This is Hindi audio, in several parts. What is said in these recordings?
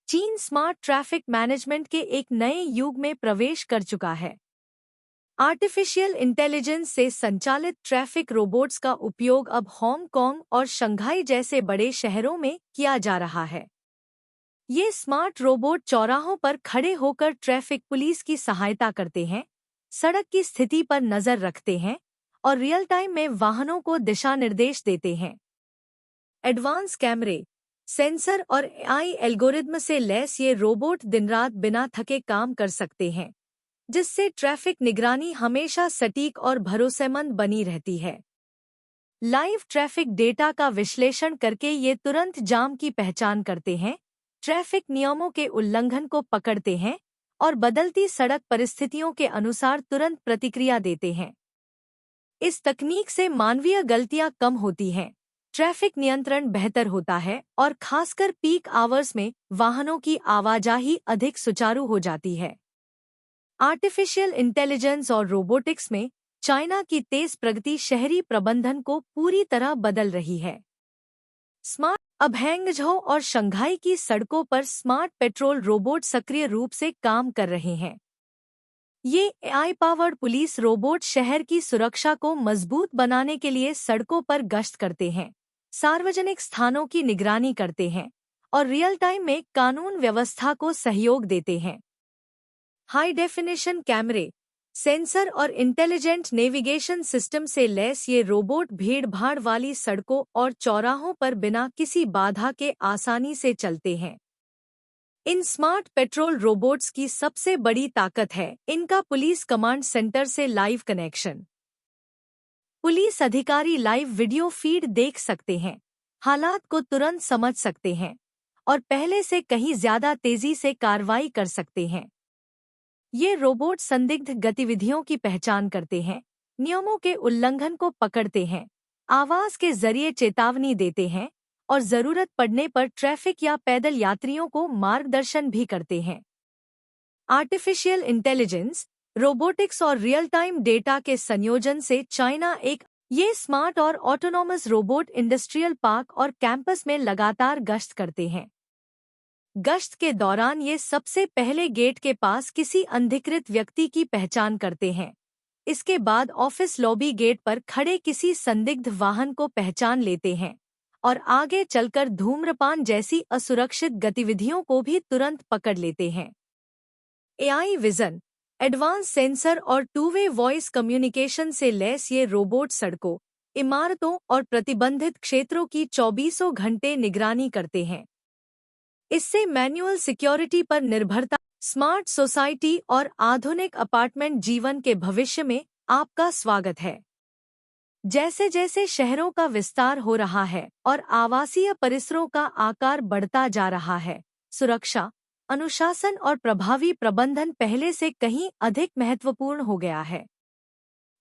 चीन स्मार्ट ट्रैफिक मैनेजमेंट के एक नए युग में प्रवेश कर चुका है। आर्टिफिशियल इंटेलिजेंस से संचालित ट्रैफिक रोबोट्स का उपयोग अब हांगकांग और शंघाई जैसे बड़े शहरों में किया जा रहा है। ये स्मार्ट रोबोट चौराहों पर खड़े होकर ट्रैफिक पुलिस की सहायता करते हैं, सड़क की स्थिति पर नजर रखते हैं और रियल टाइम में वाहनों को दिशा निर्देश देते हैं। एडवांस कैमरे, सेंसर और एआई एल्गोरिदम से लैस ये रोबोट दिन-रात बिना थके काम कर सकते हैं, जिससे ट्रैफिक निगरानी हमेशा सटीक और भरोसेमंद बनी रहती है। लाइव ट्रैफिक डेटा का विश्लेषण करके ये तुरंत जाम की पहचान करते हैं, ट्रैफिक नियमों के उल्लंघन को पकड़ते हैं और बदलती सड़क परिस्थितियों के अनुसार तुरंत प्रतिक्रिया देते हैं। इस तकनीक से मानवीय गलतियां कम होती हैं, ट्रैफिक नियंत्रण बेहतर होता है और खासकर पीक आवर्स में वाहनों की आवाजाही अधिक सुचारू हो जाती है। आर्टिफिशियल इंटेलिजेंस और रोबोटिक्स में चाइना की तेज प्रगति शहरी प्रबंधन को पूरी तरह बदल रही है। अब हैंगझो और शंघाई की सड़कों पर स्मार्ट पेट्रोल रोबोट सक्रिय रूप से काम कर रहे हैं। ये एआई पावर्ड पुलिस रोबोट शहर की सुरक्षा को मजबूत बनाने के लिए सड़कों पर गश्त करते हैं, सार्वजनिक स्थानों की निगरानी करते हैं और रियल टाइम में कानून व्यवस्था को सहयोग देते हैं। हाई डेफिनेशन कैमरे, सेंसर और इंटेलिजेंट नेविगेशन सिस्टम से लैस ये रोबोट भीड़-भाड़ वाली सड़कों और चौराहों पर बिना किसी बाधा के आसानी से चलते हैं। इन स्मार्ट पेट्रोल रोबोट्स की सबसे बड़ी ताकत है इनका पुलिस कमांड सेंटर से लाइव कनेक्शन। पुलिस अधिकारी लाइव वीडियो फीड देख सकते हैं, हालात को तुरंत समझ सकते हैं और पहले से कहीं ज्यादा तेजी से कार्रवाई कर सकते हैं। ये रोबोट संदिग्ध गतिविधियों की पहचान करते हैं, नियमों के उल्लंघन को पकड़ते हैं, आवाज के जरिए चेतावनी देते हैं और जरूरत पड़ने पर ट्रैफिक या पैदल यात्रियों को मार्गदर्शन भी करते हैं। आर्टिफिशियल इंटेलिजेंस, रोबोटिक्स और रियल टाइम डेटा के संयोजन से चाइना ये स्मार्ट और ऑटोनॉमस रोबोट इंडस्ट्रियल पार्क और कैंपस में लगातार गश्त करते हैं। गश्त के दौरान ये सबसे पहले गेट के पास किसी अनधिकृत व्यक्ति की पहचान करते हैं। इसके बाद ऑफिस लॉबी गेट पर खड़े किसी संदिग्ध वाहन को पहचान लेते हैं और आगे चलकर धूम्रपान जैसी असुरक्षित गतिविधियों को भी तुरंत पकड़ लेते हैं। एआई विजन, एडवांस सेंसर और टू वे वॉइस कम्युनिकेशन से लैस ये रोबोट सड़कों, इमारतों और प्रतिबंधित क्षेत्रों की 24 घंटे निगरानी करते हैं। इससे मैन्युअल सिक्योरिटी पर निर्भरता, स्मार्ट सोसाइटी और आधुनिक अपार्टमेंट जीवन के भविष्य में आपका स्वागत है। जैसे जैसे शहरों का विस्तार हो रहा है और आवासीय परिसरों का आकार बढ़ता जा रहा है, सुरक्षा, अनुशासन और प्रभावी प्रबंधन पहले से कहीं अधिक महत्वपूर्ण हो गया है।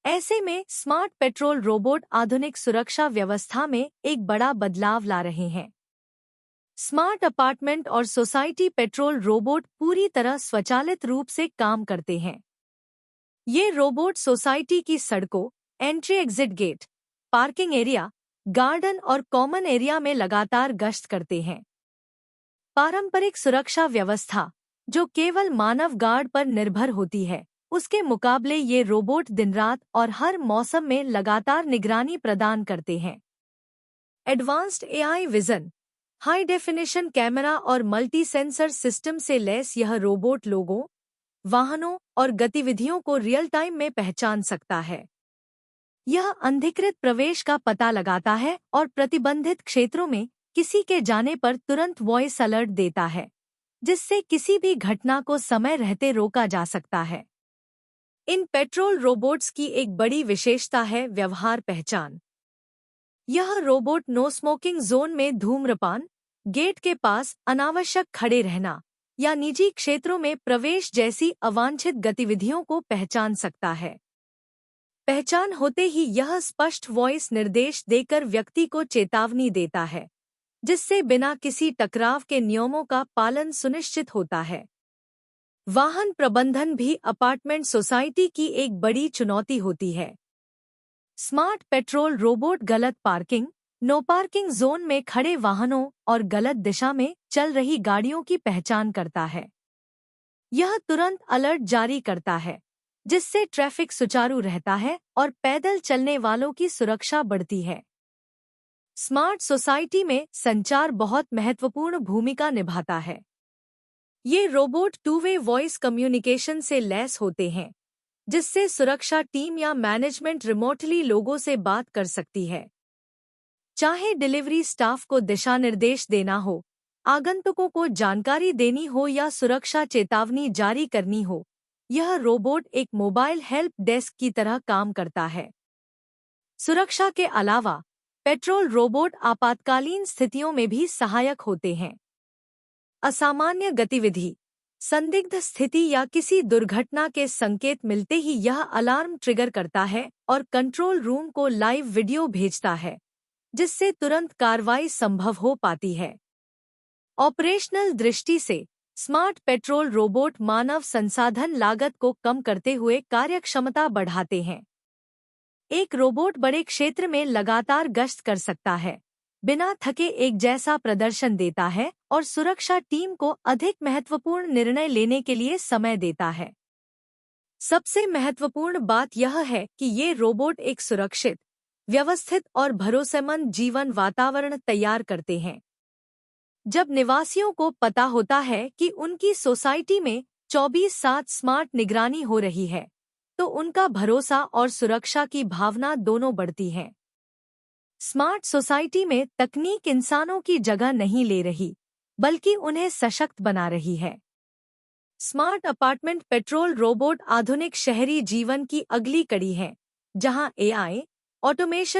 ऐसे में स्मार्ट पेट्रोल रोबोट आधुनिक सुरक्षा व्यवस्था में एक बड़ा बदलाव ला रहे हैं। स्मार्ट अपार्टमेंट और सोसाइटी पेट्रोल रोबोट पूरी तरह स्वचालित रूप से काम करते हैं। ये रोबोट सोसाइटी की सड़कों, entry exit gate, parking area, garden और कॉमन एरिया में लगातार गश्त करते हैं। पारंपरिक सुरक्षा व्यवस्था, जो केवल मानव गार्ड पर निर्भर होती है, उसके मुकाबले ये रोबोट दिन-रात और हर मौसम में लगातार निगरानी प्रदान करते हैं। Advanced AI vision, high definition camera और मल्टी सेंसर सिस्टम से लैस यह रोबोट लोगों, वाहनों और गतिविधियों को रियल टाइम में पहचान सकता है। यह अनधिकृत प्रवेश का पता लगाता है और प्रतिबंधित क्षेत्रों में किसी के जाने पर तुरंत वॉइस अलर्ट देता है, जिससे किसी भी घटना को समय रहते रोका जा सकता है। इन पेट्रोल रोबोट्स की एक बड़ी विशेषता है व्यवहार पहचान। यह रोबोट नो स्मोकिंग जोन में धूम्रपान, गेट के पास अनावश्यक खड़े रहना या निजी क्षेत्रों में प्रवेश जैसी अवांछित गतिविधियों को पहचान सकता है। पहचान होते ही यह स्पष्ट वॉइस निर्देश देकर व्यक्ति को चेतावनी देता है, जिससे बिना किसी टकराव के नियमों का पालन सुनिश्चित होता है। वाहन प्रबंधन भी अपार्टमेंट सोसाइटी की एक बड़ी चुनौती होती है। स्मार्ट पेट्रोल रोबोट गलत पार्किंग, नो पार्किंग जोन में खड़े वाहनों और गलत दिशा में चल रही गाड़ियों की पहचान करता है। यह तुरंत अलर्ट जारी करता है, जिससे ट्रैफिक सुचारू रहता है और पैदल चलने वालों की सुरक्षा बढ़ती है। स्मार्ट सोसाइटी में संचार बहुत महत्वपूर्ण भूमिका निभाता है। ये robot two way voice communication से लैस होते हैं, जिससे सुरक्षा टीम या मैनेजमेंट रिमोटली लोगों से बात कर सकती है। चाहे डिलीवरी स्टाफ को दिशा निर्देश देना हो, आगंतुकों को जानकारी देनी हो या सुरक्षा चेतावनी जारी करनी हो, यह रोबोट एक मोबाइल हेल्प डेस्क की तरह काम करता है। सुरक्षा के अलावा पेट्रोल रोबोट आपातकालीन स्थितियों में भी सहायक होते हैं। असामान्य गतिविधि, संदिग्ध स्थिति या किसी दुर्घटना के संकेत मिलते ही यह अलार्म ट्रिगर करता है और कंट्रोल रूम को लाइव वीडियो भेजता है, जिससे तुरंत कार्रवाई संभव हो पाती है। ऑपरेशनल दृष्टि से स्मार्ट पेट्रोल रोबोट मानव संसाधन लागत को कम करते हुए कार्यक्षमता बढ़ाते हैं। एक रोबोट बड़े क्षेत्र में लगातार गश्त कर सकता है, बिना थके एक जैसा प्रदर्शन देता है और सुरक्षा टीम को अधिक महत्वपूर्ण निर्णय लेने के लिए समय देता है। सबसे महत्वपूर्ण बात यह है कि ये रोबोट एक सुरक्षित, व्यवस्थित और भरोसेमंद जीवन वातावरण तैयार करते हैं। जब निवासियों को पता होता है कि उनकी सोसाइटी में 24/7 स्मार्ट निगरानी हो रही है, तो उनका भरोसा और सुरक्षा की भावना दोनों बढ़ती है। स्मार्ट सोसाइटी में तकनीक इंसानों की जगह नहीं ले रही, बल्कि उन्हें सशक्त बना रही है। स्मार्ट अपार्टमेंट पेट्रोल रोबोट आधुनिक शहरी जीवन की अगली कड़ी है, जहां एआई, ऑटोमेशन